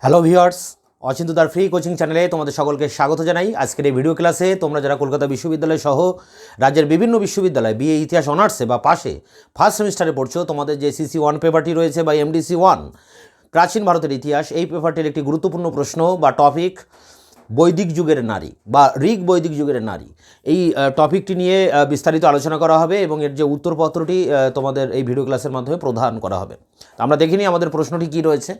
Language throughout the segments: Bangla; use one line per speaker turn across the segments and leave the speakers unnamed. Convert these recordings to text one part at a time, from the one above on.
হ্যালো ভিউয়ার্স, অচিন্তদার ফ্রি কোচিং চ্যানেলে তোমাদের সকলকে স্বাগত জানাই। আজকের এই ভিডিও ক্লাসে তোমরা যারা কলকাতা বিশ্ববিদ্যালয় সহ রাজ্যের বিভিন্ন বিশ্ববিদ্যালয় বিএ ইতিহাস অনার্সে বা পাশে ফার্স্ট সেমিস্টারে পড়ছো, তোমাদের যে সিসি 1 পেপারটি রয়েছে বা MDC 1 প্রাচীন ভারতের ইতিহাস, এই পেপারটির একটি গুরুত্বপূর্ণ প্রশ্ন বা টপিক বৈদিক যুগের নারী বা ঋগ বৈদিক যুগের নারী। এই টপিকটি নিয়ে বিস্তারিত আলোচনা করা হবে এবং এর যে উত্তরপত্রটি তোমাদের এই ভিডিও ক্লাসের মাধ্যমে প্রদান করা হবে। আমরা দেখিনি আমাদের প্রশ্নটি কি রয়েছে।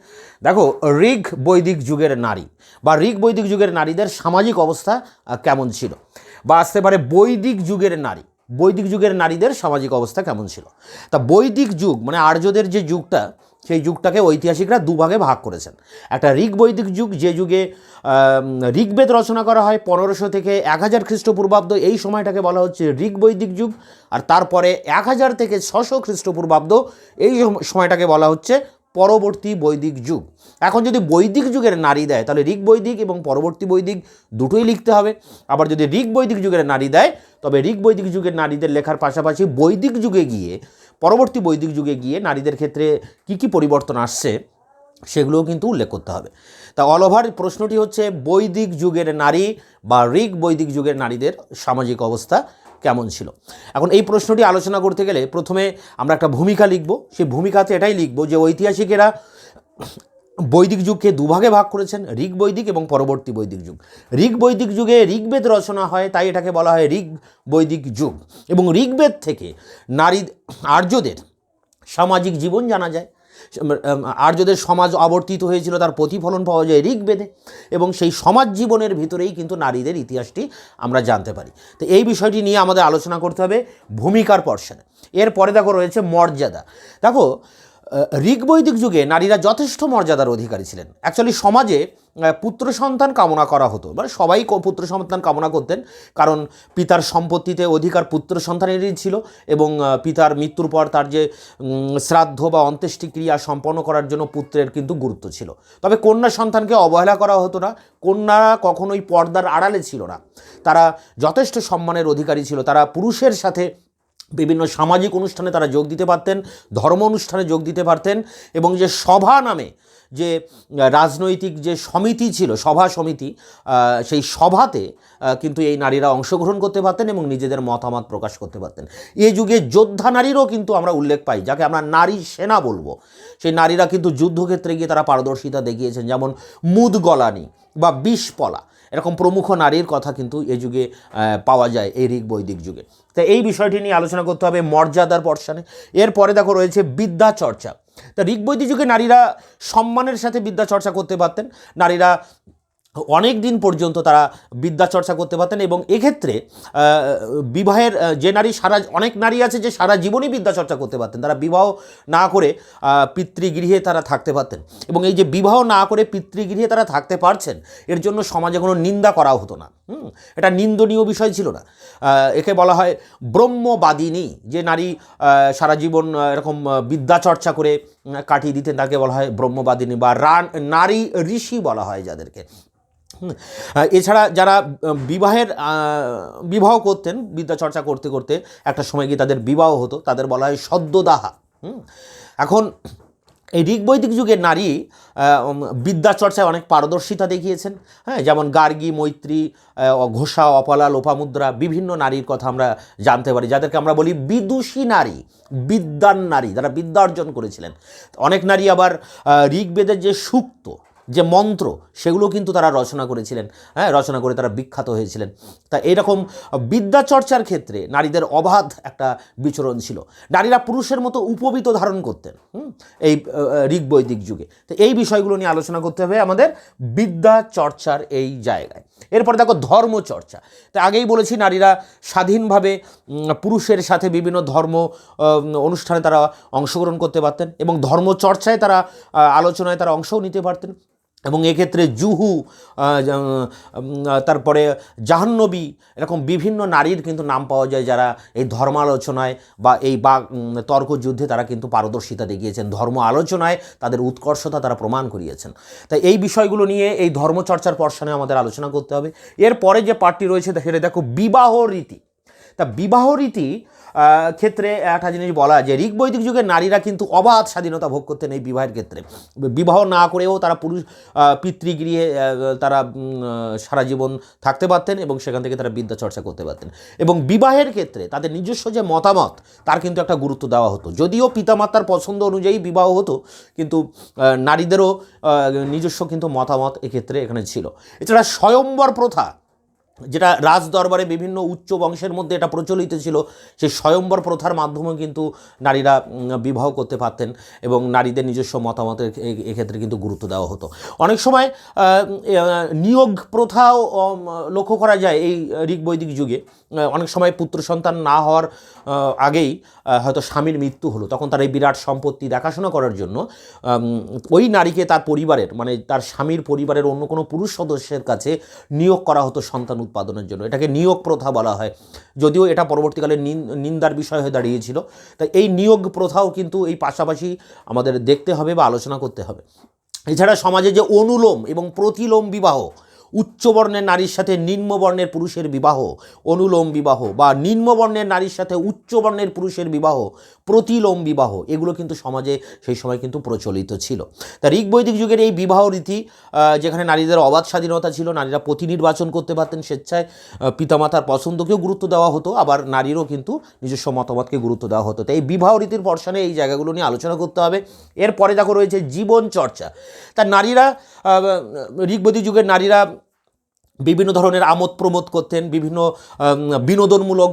দেখো, ঋগ বৈদিক যুগের নারী বা ঋগ বৈদিক যুগের নারীদের সামাজিক অবস্থা কেমন ছিল, বা আসতে পারে বৈদিক যুগের নারী, বৈদিক যুগের নারীদের সামাজিক অবস্থা কেমন ছিল। তা বৈদিক যুগ মানে আর্যদের যে যুগটা, সেই যুগটাকে ঐতিহাসিকরা দুভাগে ভাগ করেছেন। একটা ঋগ বৈদিক যুগ, যে যুগে ঋগ্বেদ রচনা করা হয় 1500 থেকে 1000 খ্রিস্টপূর্বাব্দ, এই সময়টাকে বলা হচ্ছে ঋগ বৈদিক যুগ। আর তারপরে 1000 থেকে 600 খ্রিস্টপূর্বাব্দ, এই সময়টাকে বলা হচ্ছে পরবর্তী বৈদিক যুগ। এখন যদি বৈদিক যুগের নারী দেয়, তাহলে ঋগ বৈদিক এবং পরবর্তী বৈদিক দুটোই লিখতে হবে। আবার যদি ঋগ বৈদিক যুগের নারী দেয়, তবে ঋগ বৈদিক যুগের নারীদের লেখার পাশাপাশি বৈদিক যুগে গিয়ে, পরবর্তী বৈদিক যুগে গিয়ে নারীদের ক্ষেত্রে কী কী পরিবর্তন আসছে সেগুলোও কিন্তু উল্লেখ করতে হবে। তা অল ওভার প্রশ্নটি হচ্ছে বৈদিক যুগের নারী বা ঋগ বৈদিক যুগের নারীদের সামাজিক অবস্থা কেমন ছিল। এখন এই প্রশ্নটি আলোচনা করতে গেলে প্রথমে আমরা একটা ভূমিকা লিখব। সেই ভূমিকাতে এটাই লিখব যে ঐতিহাসিকেরা বৈদিক যুগকে দুভাগে ভাগ করেছেন, ঋগ বৈদিক এবং পরবর্তী বৈদিক যুগ। ঋগ বৈদিক যুগে ঋগ্বেদ রচনা হয়, তাই এটাকে বলা হয় ঋগ বৈদিক যুগ। এবং ঋগ্বেদ থেকে নারী আর্যদের সামাজিক জীবন জানা যায়। আর্যদের সমাজ আবর্তিত হয়েছিল, তার প্রতিফলন পাওয়া যায় ঋগ্বেদে, এবং সেই সমাজ জীবনের ভিতরেই কিন্তু নারীদের ইতিহাসটি আমরা জানতে পারি। তো এই বিষয়টি নিয়ে আমাদের আলোচনা করতে হবে ভূমিকার পর্ষণে। এরপরে দেখো রয়েছে মর্যাদা। দেখো, ঋগ বৈদিক যুগে নারীরা যথেষ্ট মর্যাদার অধিকারী ছিলেন। অ্যাকচুয়ালি সমাজে পুত্র সন্তান কামনা করা হতো, মানে সবাই পুত্র সন্তান কামনা করতেন, কারণ পিতার সম্পত্তিতে অধিকার পুত্র সন্তানেরই ছিল, এবং পিতার মৃত্যুর পর তার যে শ্রাদ্ধ বা অন্ত্যেষ্টিক্রিয়া সম্পন্ন করার জন্য পুত্রের কিন্তু গুরুত্ব ছিল। তবে কন্যা সন্তানকে অবহেলা করা হতো না। কন্যারা কখনোই পর্দার আড়ালে ছিল না, তারা যথেষ্ট সম্মানের অধিকারী ছিল। তারা পুরুষের সাথে বিভিন্ন সামাজিক অনুষ্ঠানে তারা যোগ দিতে পারতেন, ধর্ম অনুষ্ঠানে যোগ দিতে পারতেন, এবং যে সভা নামে যে রাজনৈতিক যে সমিতি ছিল, সভা সমিতি, সেই সভাতে কিন্তু এই নারীরা অংশগ্রহণ করতে পারতেন এবং নিজেদের মতামত প্রকাশ করতে পারতেন। এই যুগে যোদ্ধা নারীরও কিন্তু আমরা উল্লেখ পাই, যাকে আমরা নারী সেনা বলবো। সেই নারীরা কিন্তু যুদ্ধক্ষেত্রে গিয়ে তারা পারদর্শিতা দেখিয়েছেন, যেমন মুদগলানি বা বিষপলা, এরকম প্রমুখ নারীর কথা কিন্তু এই যুগে পাওয়া যায়, এই ঋগ বৈদিক যুগে। তো এই বিষয়টি নিয়ে আলোচনা করতে হবে মর্যাদার পর্ষণে। এরপরে দেখো রয়েছে বিদ্যা চর্চা। তা ঋগ বৈদিক যুগে নারীরা সম্মানের সাথে বিদ্যা চর্চা করতে পারতেন। নারীরা অনেক দিন পর্যন্ত তারা বিদ্যা চর্চা করতে পারতেন, এবং এক্ষেত্রে বিবাহের যে নারী অনেক নারী আছে যে সারা জীবনই বিদ্যা চর্চা করতে পারতেন। তারা বিবাহ না করে পিতৃগৃহে তারা থাকতে পারতেন, এবং এই যে বিবাহ না করে পিতৃগৃহে তারা থাকতে পারছেন, এর জন্য সমাজে কোনো নিন্দা করা হতো না। এটা নিন্দনীয় বিষয় ছিল না। একে বলা হয় ব্রহ্মবাদিনী। যে নারী সারা জীবন এরকম বিদ্যা চর্চা করে কাটিয়ে দিতেন, তাকে বলা হয় ব্রহ্মবাদিনী বা নারী ঋষি বলা হয় যাদেরকে। এছাড়া যারা বিবাহ করতেন, বিদ্যা চর্চা করতে করতে একটা সময় গিয়ে তাদের বিবাহ হতো, তাদের বলা হয় সদ্যোদাহা। এখন এই ঋগ বৈদিক যুগের নারী বিদ্যা চর্চায় অনেক পারদর্শিতা দেখিয়েছেন। হ্যাঁ, যেমন গার্গী, মৈত্রী, ঘোষা, অপলা, লোপামুদ্রা, বিভিন্ন নারীর কথা আমরা জানতে পারি, যাদেরকে আমরা বলি বিদুষী নারী, বিদ্যান নারী, যারা বিদ্যা অর্জন করেছিলেন। অনেক নারী আবার ঋগ্বেদের যে সূক্ত, যে মন্ত্র, সেগুলো কিন্তু তারা রচনা করেছিলেন। হ্যাঁ, রচনা করে তারা বিখ্যাত হয়েছিলেন। তা এরকম বিদ্যা চর্চার ক্ষেত্রে নারীদের অবাধ একটা বিচরণ ছিল। নারীরা পুরুষের মতো উপবীত ধারণ করতেন এই ঋগ বৈদিক যুগে। তো এই বিষয়গুলো নিয়ে আলোচনা করতে হবে আমাদের বিদ্যা চর্চার এই জায়গায়। এরপরে দেখো ধর্মচর্চা। তা আগেই বলেছি, নারীরা স্বাধীনভাবে পুরুষের সাথে বিভিন্ন ধর্ম অনুষ্ঠানে তারা অংশগ্রহণ করতে পারতেন, এবং ধর্মচর্চায় তারা আলোচনায় তারা অংশও নিতে পারতেন। এবং এক্ষেত্রে জুহু, তারপরে জাহ্নবী, এরকম বিভিন্ন নারীর কিন্তু নাম পাওয়া যায়, যারা এই ধর্মালোচনায় বা এই তর্কযুদ্ধে তারা কিন্তু পারদর্শিতা দেখিয়েছেন। ধর্ম আলোচনায় তাদের উৎকর্ষতা তারা প্রমাণ করিয়েছেন। তাই এই বিষয়গুলো নিয়ে এই ধর্মচর্চার পর্ষণে আমাদের আলোচনা করতে হবে। এরপরে যে পার্টটি রয়েছে সেটা দেখো বিবাহ রীতি। তা বিবাহ রীতি ক্ষেত্রে একটা জিনিস বলা যে ঋগ বৈদিক যুগে নারীরা কিন্তু অবাধ স্বাধীনতা ভোগ করতেন এই বিবাহের ক্ষেত্রে। বিবাহ না করেও তারা পুরুষ পিতৃগৃহে তারা সারা জীবন থাকতে পারতেন এবং সেখান থেকে তারা বিদ্যা চর্চা করতে পারতেন। এবং বিবাহের ক্ষেত্রে তাদের নিজস্ব যে মতামত তার কিন্তু একটা গুরুত্ব দেওয়া হতো। যদিও পিতামাতার পছন্দ অনুযায়ী বিবাহ হতো, কিন্তু নারীদেরও নিজস্ব কিন্তু মতামত এক্ষেত্রে এখানে ছিল। এছাড়া স্বয়ম্বর প্রথা, যেটা রাজ দরবারে বিভিন্ন উচ্চ বংশের মধ্যে এটা প্রচলিত ছিল, সেই স্বয়ম্বর প্রথার মাধ্যমে কিন্তু নারীরা বিবাহ করতে পারতেন এবং নারীদের নিজস্ব মতামতের এক্ষেত্রে কিন্তু গুরুত্ব দেওয়া হতো। অনেক সময় নিয়োগ প্রথাও লক্ষ্য করা যায় এই ঋগ বৈদিক যুগে। অনেক সময় পুত্র সন্তান না হওয়ার আগেই হয়তো স্বামীর মৃত্যু হলো, তখন তার এই বিরাট সম্পত্তি দেখাশোনা করার জন্য ওই নারীকে তার পরিবারের, মানে তার স্বামীর পরিবারের অন্য কোনো পুরুষ সদস্যের কাছে নিয়োগ করা হতো সন্তান উৎপাদনের জন্য। এটাকে নিয়োগ প্রথা বলা হয়, যদিও এটা পরবর্তীকালে নিন্দার বিষয় হয়ে দাঁড়িয়েছিল। তাই এই নিয়োগ প্রথাও কিন্তু এই পাশাপাশি আমাদের দেখতে হবে বা আলোচনা করতে হবে। এছাড়া সমাজে যে অনুলোম এবং প্রতিলোম বিবাহ, উচ্চবর্ণের নারীর সাথে নিম্নবর্ণের পুরুষের বিবাহ অনুলোম বিবাহ, বা নিম্নবর্ণের নারীর সাথে উচ্চবর্ণের পুরুষের বিবাহ প্রতিলোম বিবাহ, এগুলো কিন্তু সমাজে সেই সময় কিন্তু প্রচলিত ছিল। তা ঋগ বৈদিক যুগের এই বিবাহ রীতি, যেখানে নারীদের অবাধ স্বাধীনতা ছিল, নারীরা পতি নির্বাচন করতে পারতেন স্বেচ্ছায়, পিতামাতার পছন্দকেও গুরুত্ব দেওয়া হতো, আবার নারীরও কিন্তু নিজস্ব মতামতকে গুরুত্ব দেওয়া হতো। তাই এই বিবাহ রীতির পর্ষণে এই জায়গাগুলো নিয়ে আলোচনা করতে হবে। এরপরে দেখো রয়েছে জীবন চর্চা। তা নারীরা ঋগ বৈদিক যুগের নারীরা বিভিন্ন ধরনের আমোদ প্রমোদ করতেন, বিভিন্ন বিনোদনমূলক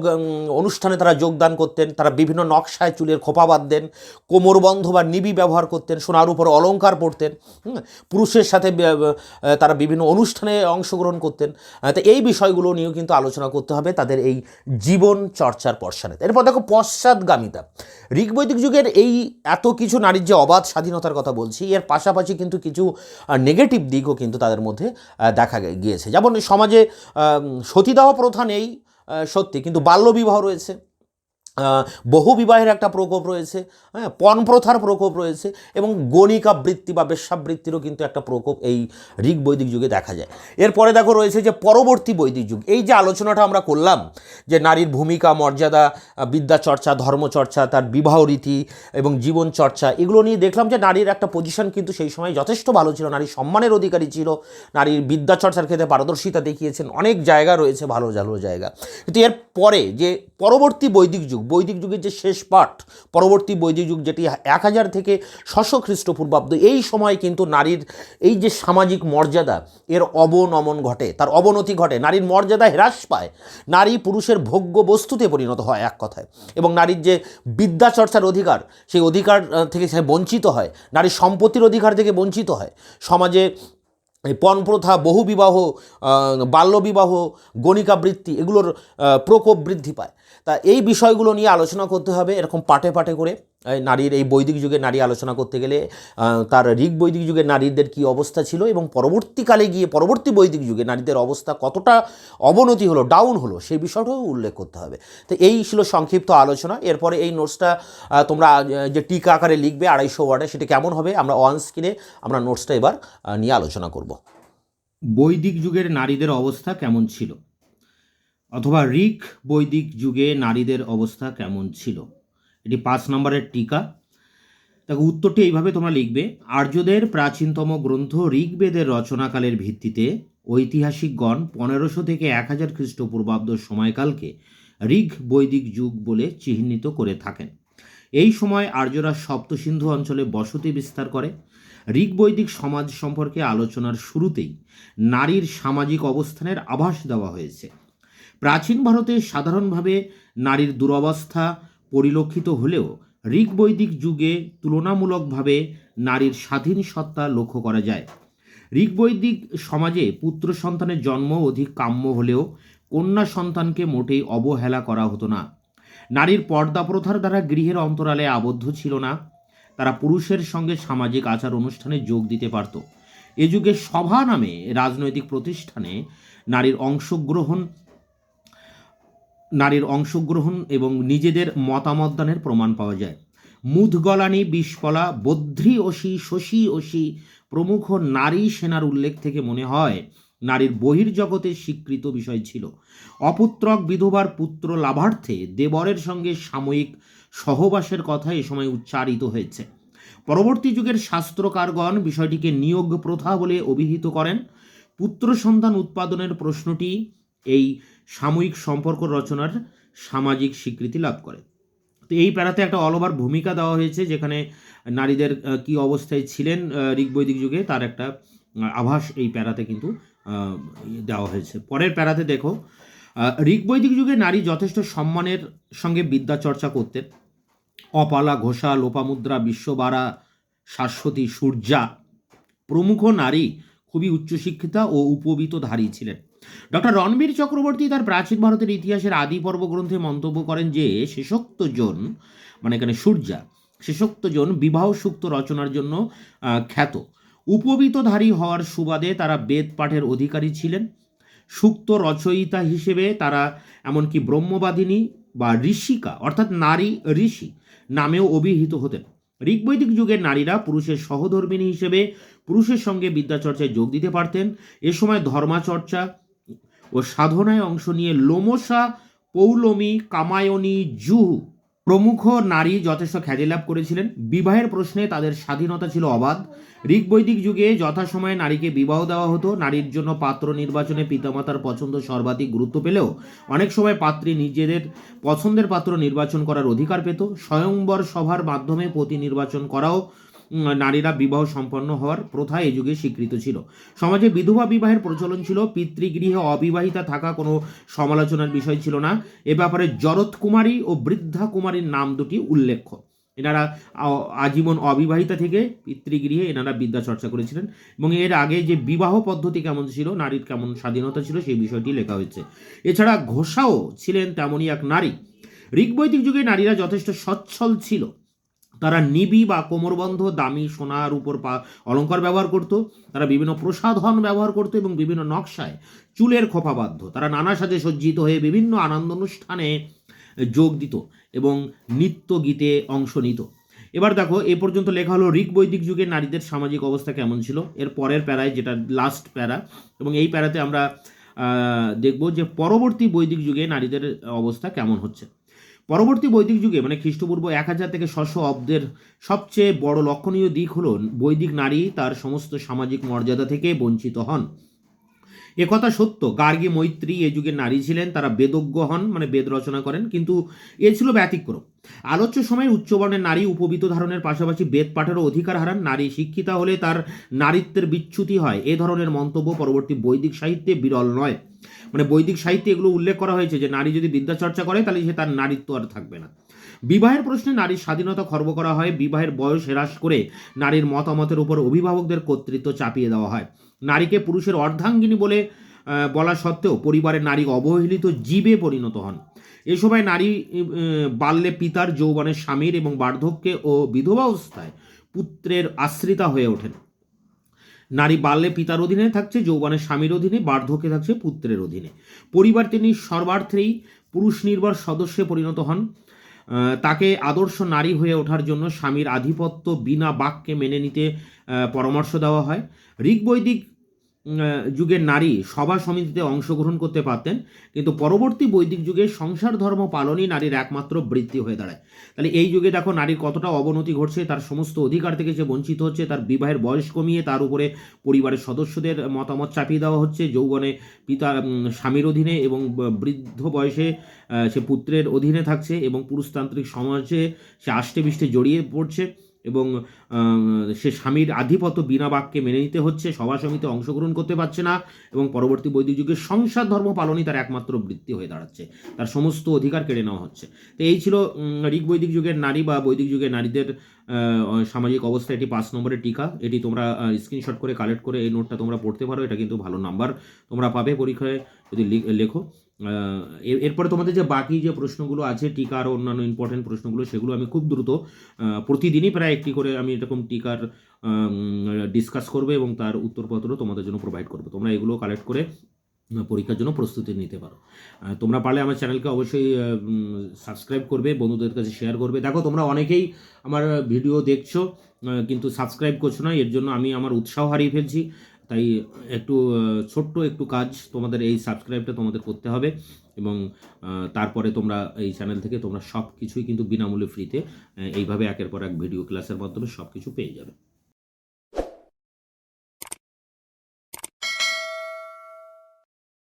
অনুষ্ঠানে তারা যোগদান করতেন, তারা বিভিন্ন নকশায় চুলের খোপা বাঁধতেন, কোমরবন্ধ বা নিবি ব্যবহার করতেন, সোনার উপর অলংকার পরতেন, পুরুষের সাথে তারা বিভিন্ন অনুষ্ঠানে অংশগ্রহণ করতেন। তো এই বিষয়গুলো নিয়েও কিন্তু আলোচনা করতে হবে তাদের এই জীবন চর্চার পশ্চাতে। এরপর দেখো পশ্চাৎগামিতা। ঋগ বৈদিক যুগের এই এত কিছু নারীর যে অবাধ স্বাধীনতার কথা বলছি, এর পাশাপাশি কিন্তু কিছু নেগেটিভ দিকও কিন্তু তাদের মধ্যে দেখা গিয়েছে। যেমন সমাজে সতীদাহ প্রথা নেই সত্যি, কিন্তু বাল্যবিবাহ রয়েছে, বহু বিবাহের একটা প্রকোপ রয়েছে, হ্যাঁ, পণ প্রথার প্রকোপ রয়েছে, এবং গণিকা বৃত্তি বা বেশ্যাবৃত্তিরও কিন্তু একটা প্রকোপ এই ঋগ বৈদিক যুগে দেখা যায়। এরপরে দেখো রয়েছে যে পরবর্তী বৈদিক যুগ। এই যে আলোচনাটা আমরা করলাম যে নারীর ভূমিকা, মর্যাদা, বিদ্যাচর্চা, ধর্মচর্চা, তার বিবাহ রীতি এবং জীবন চর্চা, এগুলো নিয়ে দেখলাম যে নারীর একটা পজিশন কিন্তু সেই সময় যথেষ্ট ভালো ছিল, নারী সম্মানের অধিকারী ছিল, নারীর বিদ্যাচর্চার ক্ষেত্রে পারদর্শিতা দেখিয়েছেন, অনেক জায়গা রয়েছে, ভালো ভালো জায়গা। কিন্তু এর পরে যে পরবর্তী বৈদিক যুগ, বৈদিক যুগের যে শেষ পার্ট, পরবর্তী বৈদিক যুগ, যেটি 1000 থেকে 600 খ্রিস্টপূর্বাব্দ, এই সময় কিন্তু নারীর এই যে সামাজিক মর্যাদা, এর অবনমন ঘটে, তার অবনতি ঘটে, নারীর মর্যাদা হ্রাস পায়, নারী পুরুষের ভোগ্য বস্তুতে পরিণত হয় এক কথায়, এবং নারীর যে বিদ্যাচর্চার অধিকার, সেই অধিকার থেকে সে বঞ্চিত হয়, নারীর সম্পত্তির অধিকার থেকে বঞ্চিত হয়। সমাজে এই পণ প্রথা, বহুবিবাহ, বাল্যবিবাহ, গণিকাবৃত্তি, এগুলোর প্রকোপ বৃদ্ধি পায়। তা এই বিষয়গুলো নিয়ে আলোচনা করতে হবে এরকম পাটে পাটে করে। নারীর এই বৈদিক যুগের নারী আলোচনা করতে গেলে তার ঋগ বৈদিক যুগের নারীদের কী অবস্থা ছিল এবং পরবর্তীকালে গিয়ে পরবর্তী বৈদিক যুগে নারীদের অবস্থা কতটা অবনতি হলো, ডাউন হলো, সেই বিষয়টাও উল্লেখ করতে হবে। তো এই ছিল সংক্ষিপ্ত আলোচনা। এরপরে এই নোটসটা তোমরা যে টিকা আকারে লিখবে 250 ওয়ার্ডে, সেটা কেমন হবে আমরা অন স্ক্রিনে আমরা নোটসটা এবার নিয়ে আলোচনা করব।
বৈদিক যুগের নারীদের অবস্থা কেমন ছিল, অথবা ঋগ বৈদিক যুগে নারীদের অবস্থা কেমন ছিল, এটি 5 নম্বরের টিকা। দেখো উত্তরটি এইভাবে তোমরা লিখবে। আর্যদের প্রাচীনতম গ্রন্থ ঋগ্বেদের রচনাকালের ভিত্তিতে ঐতিহাসিকগণ 1500 থেকে 1000 খ্রিস্টপূর্বাব্দ সময়কালকে ঋগ বৈদিক যুগ বলে চিহ্নিত করে থাকেন। এই সময় আর্যরা সপ্তসিন্ধু অঞ্চলে বসতি বিস্তার করে। ঋগ বৈদিক সমাজ সম্পর্কে আলোচনার শুরুতেই নারীর সামাজিক অবস্থানের আভাস দেওয়া হয়েছে। প্রাচীন ভারতে সাধারণভাবে নারীর দুরবস্থা পরিলক্ষিত হলেও ঋগ বৈদিক যুগে তুলনামূলকভাবে নারীর স্বাধীন সত্তা লক্ষ্য করা যায়। ঋগ বৈদিক সমাজে পুত্র সন্তানের জন্ম অধিক কাম্য হলেও কন্যা সন্তানকে মোটেই অবহেলা করা হতো না। নারীর পর্দা প্রথার দ্বারা গৃহের অন্তরালে আবদ্ধ ছিল না, তারা পুরুষের সঙ্গে সামাজিক আচার অনুষ্ঠানে যোগ দিতে পারত। এ যুগে সভা নামে রাজনৈতিক প্রতিষ্ঠানে নারীর অংশগ্রহণ এবং নিজেদের মতামত দানের প্রমাণ পাওয়া যায়। মুদগলানি, বিষকলা, বদ্রী অসি, শশী অসি প্রমুখ নারী সেনার উল্লেখ থেকে মনে হয় নারীর বহির্জগতের স্বীকৃত বিষয় ছিল। অপুত্রক বিধবার পুত্র লাভার্থে দেবরের সঙ্গে সাময়িক সহবাসের কথা এ সময় উচ্চারিত হয়েছে। পরবর্তী যুগের শাস্ত্রকারগণ বিষয়টিকে নিয়োগ প্রথা বলে অভিহিত করেন। পুত্র সন্তান উৎপাদনের প্রশ্নটি এই সাময়িক সম্পর্ক রচনার সামাজিক স্বীকৃতি লাভ করে। তো এই প্যারাতে একটা অল ওভার ভূমিকা দেওয়া হয়েছে, যেখানে নারীদের কি অবস্থায় ছিলেন ঋগ্বৈদিক যুগে তার একটা আভাস এই প্যারাতে কিন্তু দেওয়া হয়েছে। পরের প্যারাতে দেখো, ঋগ্বৈদিক যুগে নারী যথেষ্ট সম্মানের সঙ্গে বিদ্যা চর্চা করতেন। অপালা, ঘোষা, লোপামুদ্রা, বিশ্ববারা, শাশ্বতী, সূর্যা প্রমুখ নারী খুবই উচ্চশিক্ষিতা ও উপবীতধারী ছিলেন। ডক্টর রণবীর চক্রবর্তী তার প্রাচীন ভারতের ইতিহাসের আদি পর্ব গ্রন্থে মন্তব্য করেন যে শেষোক্তজন, মানে এখানে সূর্যা, শেষোক্তজন বিবাহ সূক্ত রচনার জন্য খ্যাত। উপবীতধারী হওয়ার সুবাদে তারা বেদ পাঠের অধিকারী ছিলেন। সূক্ত রচয়িতা হিসেবে তারা এমনকি ব্রহ্মবাদিনী বা ঋষিকা অর্থাৎ নারী ঋষি নামেও অভিহিত হতেন। ঋগ্বৈদিক যুগের নারীরা পুরুষের সহধর্মিণী হিসেবে পুরুষের সঙ্গে বিদ্যাচর্চায় যোগ দিতে পারতেন। এ সময় ধর্মাচর্চা ও সাধনায় অংশ নিয়ে লোমসা, পৌলমী, কামায়নী, জুহু প্রমুখ নারী যথেষ্ট খ্যাতি লাভ করেছিলেন। বিবাহের প্রশ্নে তাদের স্বাধীনতা ছিল অবাধ। ঋগ্বৈদিক যুগে যথাসময়ে নারীকে বিবাহ দেওয়া হতো। নারীর জন্য পাত্র নির্বাচনে পিতামাতার পছন্দ সর্বাধিক গুরুত্ব পেলেও অনেক সময় পাত্রী নিজেদের পছন্দের পাত্র নির্বাচন করার অধিকার পেত। স্বয়ংবর সভার মাধ্যমে পতি নির্বাচন করাও নারীরা বিবাহ সম্পন্ন হওয়ার প্রথা এই যুগে স্বীকৃত ছিল। সমাজে বিধবা বিবাহের প্রচলন ছিল। পিতৃগৃহে অবিবাহিতা থাকা কোনো সমালোচনার বিষয় ছিল না। এ ব্যাপারে জরৎ কুমারী ও বৃদ্ধা কুমারীর নাম দুটি উল্লেখ্য। এনারা আজীবন অবিবাহিতা থেকে পিতৃগৃহে এনারা বিদ্যা চর্চা করেছিলেন, এবং এর আগে যে বিবাহ পদ্ধতি কেমন ছিল, নারীর কেমন স্বাধীনতা ছিল, সেই বিষয়টি লেখা হয়েছে। এছাড়া ঘোষাও ছিলেন তেমনই এক নারী। ঋগ্বৈদিক যুগে নারীরা যথেষ্ট সচ্ছল ছিল। তারা নিবি বা কোমরবন্ধ, দামি সোনার উপর অলঙ্কার ব্যবহার করত। তারা বিভিন্ন প্রসাধন ব্যবহার করত এবং বিভিন্ন নকশায় চুলের খোপা বাঁধত। তারা নানা সাজে সজ্জিত হয়ে বিভিন্ন আনন্দ অনুষ্ঠানে যোগ দিত এবং নৃত্য গীতে অংশ নিত। এবার দেখো, এ পর্যন্ত লেখা হলো ঋগ্বৈদিক যুগে নারীদের সামাজিক অবস্থা কেমন ছিল। এর পরের প্যারায়, যেটা লাস্ট প্যারা, এবং এই প্যারাতে আমরা দেখব যে পরবর্তী বৈদিক যুগে নারীদের অবস্থা কেমন হচ্ছে। পরবর্তী বৈদিক যুগে মানে খ্রিস্টপূর্ব 1000 থেকে 600 অব্দের সবচেয়ে বড় লক্ষণীয় দিক হল বৈদিক নারী তার সমস্ত সামাজিক মর্যাদা থেকে বঞ্চিত হন। একথা সত্য। গার্গী, মৈত্রী এ যুগের নারী ছিলেন। তারা বেদজ্ঞ হন, মানে বেদ রচনা করেন, কিন্তু এ ছিল ব্যতিক্রম। আলোচ্য সময়ে উচ্চবর্ণের নারী উপবীত ধারণের পাশাপাশি বেদ পাঠেরও অধিকার হারান। নারী শিক্ষিতা হলে তার নারীত্বের বিচ্যুতি হয়, এ ধরনের মন্তব্য পরবর্তী বৈদিক সাহিত্যে বিরল নয়। মানে বৈদিক সাহিত্যে এগুলো উল্লেখ করা হয়েছে যে নারী যদি বিদ্যা চর্চা করে তাহলে সে তার নারীত্ব আর থাকবে না। বিবাহের প্রশ্নে নারীর স্বাধীনতা খর্ব করা হয়। বিবাহের বয়স হ্রাস করে নারীর মতামতের উপর অভিভাবকদের কর্তৃত্ব চাপিয়ে দেওয়া হয়। নারীকে পুরুষের অর্ধাঙ্গিনী বলে বলা সত্ত্বেও পরিবারের নারী অবহেলিত জীবে পরিণত হন। এ সময় নারী বাল্যে পিতার, যৌবনে স্বামীর এবং বার্ধক্যে ও বিধবাবস্থায় পুত্রের আশ্রিতা হয়ে ওঠেন। নারী বাল্যে পিতার অধীনে থাকছে, যৌবনে স্বামীর অধীনে, বার্ধক্যে থাকছে পুত্রের অধীনে। পরিবার তিনি সর্বার্থেই পুরুষ নির্ভর সদস্যে পরিণত হন। তাকে আদর্শ নারী হয়ে ওঠার জন্য স্বামীর আধিপত্য বিনা বাক্যে মেনে নিতে পরামর্শ দেওয়া হয়। ঋগ্বৈদিক যুগের নারী সভা সমিতিতে অংশগ্রহণ করতে পারতেন, কিন্তু পরবর্তী বৈদিক যুগে সংসার ধর্ম পালনই নারীর একমাত্র বৃত্তি হয়ে দাঁড়ায়। তাহলে এই যুগে দেখো নারীর কতটা অবনতি ঘটছে, তার সমস্ত অধিকার থেকে সে বঞ্চিত হচ্ছে। তার বিবাহের বয়স কমিয়ে তার উপরে পরিবারের সদস্যদের মতামত চাপিয়ে দেওয়া হচ্ছে। যৌবনে পিতা স্বামীর অধীনে এবং বৃদ্ধ বয়সে সে পুত্রের অধীনে থাকছে, এবং পুরুষতান্ত্রিক সমাজে সে আষ্টেপৃষ্টে জড়িয়ে পড়ছে, এবং সে স্বামীর আধিপত্য বিনা বাক্যে মেনে নিতে হচ্ছে, সভা সমিতিতে অংশগ্রহণ করতে পারছে না, এবং পরবর্তী বৈদিক যুগে সংসার ধর্ম পালনই তার একমাত্র বৃত্তি হয়ে দাঁড়াচ্ছে। তার সমস্ত অধিকার কেড়ে নেওয়া হচ্ছে। তো এই ছিল ঋগ্বৈদিক যুগের নারী বা বৈদিক যুগের নারীদের সামাজিক অবস্থা। এটি 5 নম্বরের টিকা। এটি তোমরা স্ক্রিনশট করে কালেক্ট করে এই নোটটা তোমরা পড়তে পারো। এটা কিন্তু ভালো নাম্বার তোমরা পাবে পরীক্ষায় যদি লেখো। এরপরে তোমাদের যে বাকি যে প্রশ্নগুলো আছে টিকা আর অন্যান্য ইম্পর্টেন্ট প্রশ্নগুলো, সেগুলো আমি খুব দ্রুত প্রতিদিনই প্রায় একটি করে আমি এরকম টিকার ডিসকাস করবে এবং তার উত্তরপত্র তোমাদের জন্য প্রোভাইড করবো। তোমরা এগুলো কালেক্ট করে পরীক্ষার জন্য প্রস্তুতি নিতে পারো। তোমরা পারলে আমার চ্যানেলকে অবশ্যই সাবস্ক্রাইব করবে, বন্ধুদের কাছে শেয়ার করবে। দেখো তোমরা অনেকেই আমার ভিডিও দেখছো কিন্তু সাবস্ক্রাইব করছো না, এর জন্য আমি আমার উৎসাহ হারিয়ে ফেলছি। তাই একটু ছোট্ট একটু কাজ, তোমাদের এই সাবস্ক্রাইবটা তোমাদের করতে হবে এবং তারপরে তোমরা এই চ্যানেল থেকে তোমরা সব কিছুই কিন্তু বিনামূল্যে ফ্রিতে এইভাবে একের পর এক ভিডিও ক্লাসের মাধ্যমে সব কিছু পেয়ে যাবে।